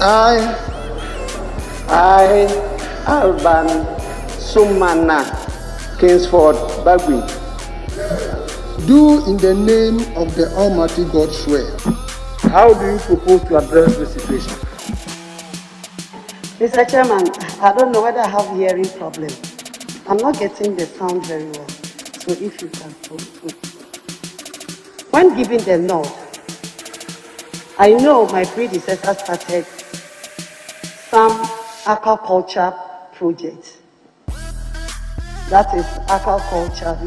I, Alban Sumana Kingsford Bagby, do in the name of the Almighty God swear. How do you propose to address this situation? Mr. Chairman, I don't know whether I have hearing problem. I'm not getting the sound very well. So if you can talk to. When giving the nod, I know my predecessor started some aquaculture project. That is aquaculture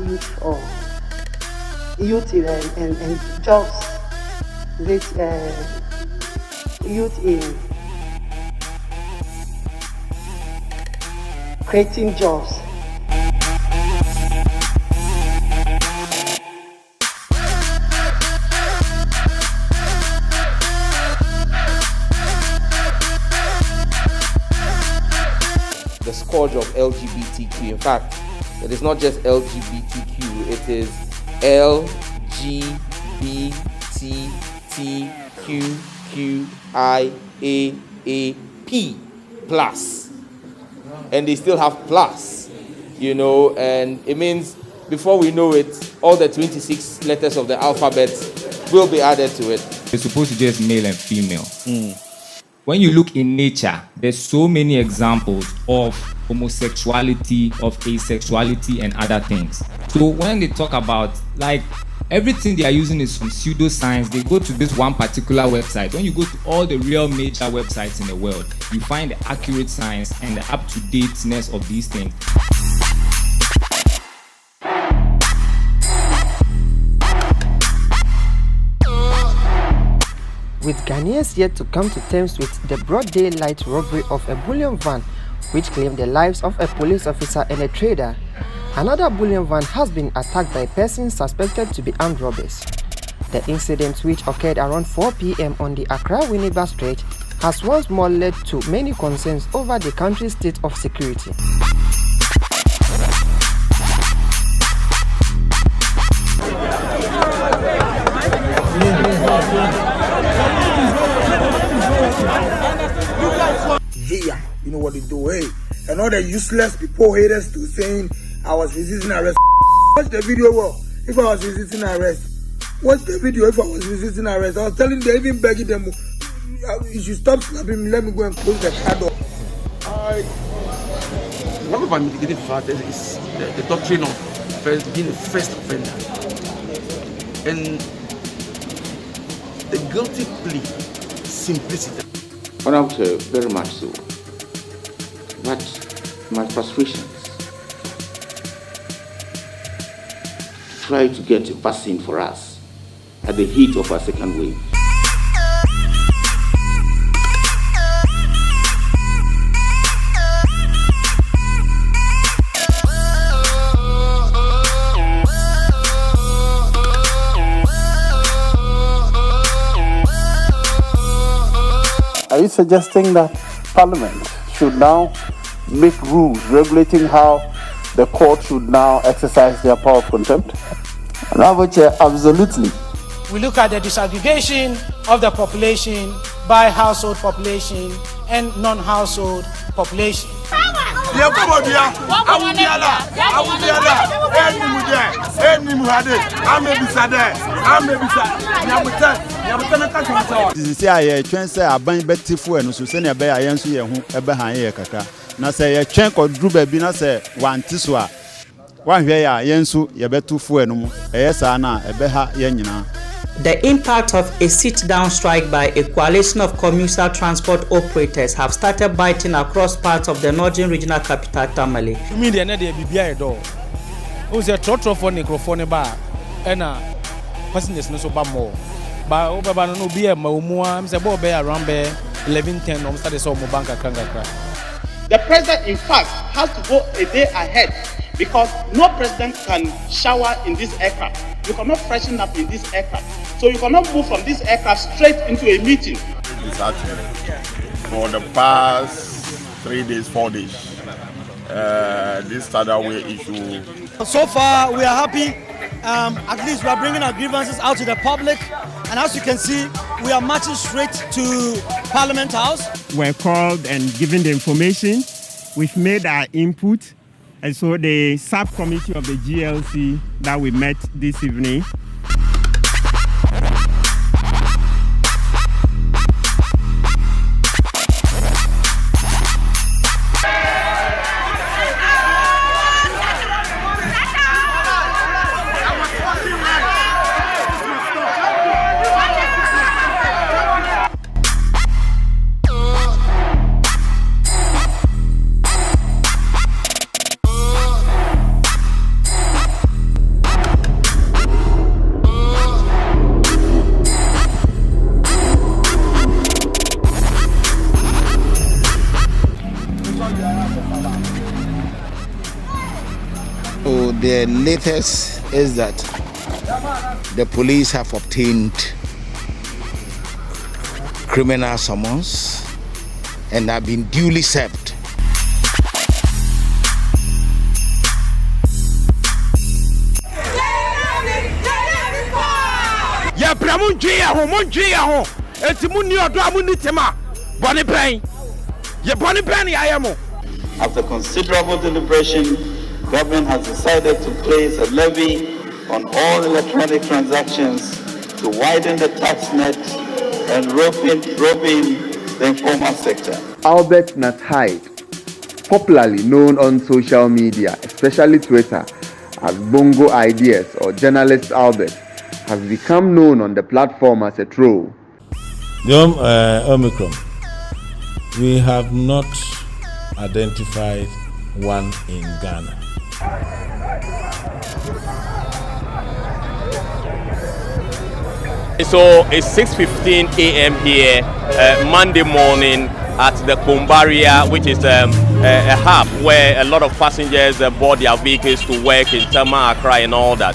youth and jobs. Youth in creating jobs. The scourge of LGBTQ. In fact, it is not just LGBTQ, it is LGBTQQIAAP plus. And they still have plus, and it means before we know it, all the 26 letters of the alphabet will be added to it. It's supposed to just male and female. When you look in nature, there's so many examples of homosexuality, of asexuality, and other things. So when they talk about, everything they are using is from pseudoscience, they go to this one particular website. When you go to all the real major websites in the world, you find the accurate science and the up-to-dateness of these things. With Ghanaians yet to come to terms with the broad daylight robbery of a bullion van which claimed the lives of a police officer and a trader, another bullion van has been attacked by persons suspected to be armed robbers. The incident, which occurred around 4 p.m. on the Accra-Winneba Strait, has once more led to many concerns over the country's state of security. Yeah, you know what they do, hey? And all the useless people haters to saying I was resisting arrest. Watch the video, well, if I was resisting arrest. Watch the video if I was resisting arrest. I was telling them, even begging them, you should stop slapping me, let me go and close the car door. One of our mitigating factors is the doctrine of being a first offender. And the guilty plea, simplicity. Honorable, very much so. But my frustrations try to get a vaccine for us at the heat of our second wave. Are you suggesting that Parliament should now make rules regulating how the court should now exercise their power of contempt? Honorable Chair, absolutely. We look at the disaggregation of the population by household population and non-household population. This is a chance a bang betty for and so send a bear answer your home a behind here kaka. Now say a chunk or drew baby, not say one tiswa. One here, Yensu, ya betu for no more. Yes, Anna, a beha yenina. The impact of a sit-down strike by a coalition of commuter transport operators have started biting across parts of the northern regional capital, Tamale. You mean the end of the BBI door? Who's a trotro for microphone bar? And passengers no so bad more. But over no be a Maumua, I'm a boy around 11:10 on Saturday, so Mobanka Kangaka. The president, in fact, has to go a day ahead because no president can shower in this aircraft. You cannot freshen up in this aircraft. So you cannot move from this aircraft straight into a meeting. It's happening for the past 3 days, 4 days. this Saturday issue. So far, we are happy. At least we are bringing our grievances out to the public. And as you can see, we are marching straight to Parliament House. We're called and given the information. We've made our input. And so the subcommittee of the GLC that we met this evening. So the latest is that the police have obtained criminal summons and have been duly served. After considerable deliberation, government has decided to place a levy on all electronic transactions to widen the tax net and rope in the informal sector. Albert Nathide, popularly known on social media, especially Twitter, as Bongo Ideas or Journalist Albert, has become known on the platform as a troll. The Omicron, we have not identified one in Ghana. So it's 6:15 a.m. here, Monday morning at the Kumbaria, which is a hub where a lot of passengers board their vehicles to work in Tema, Accra and all that.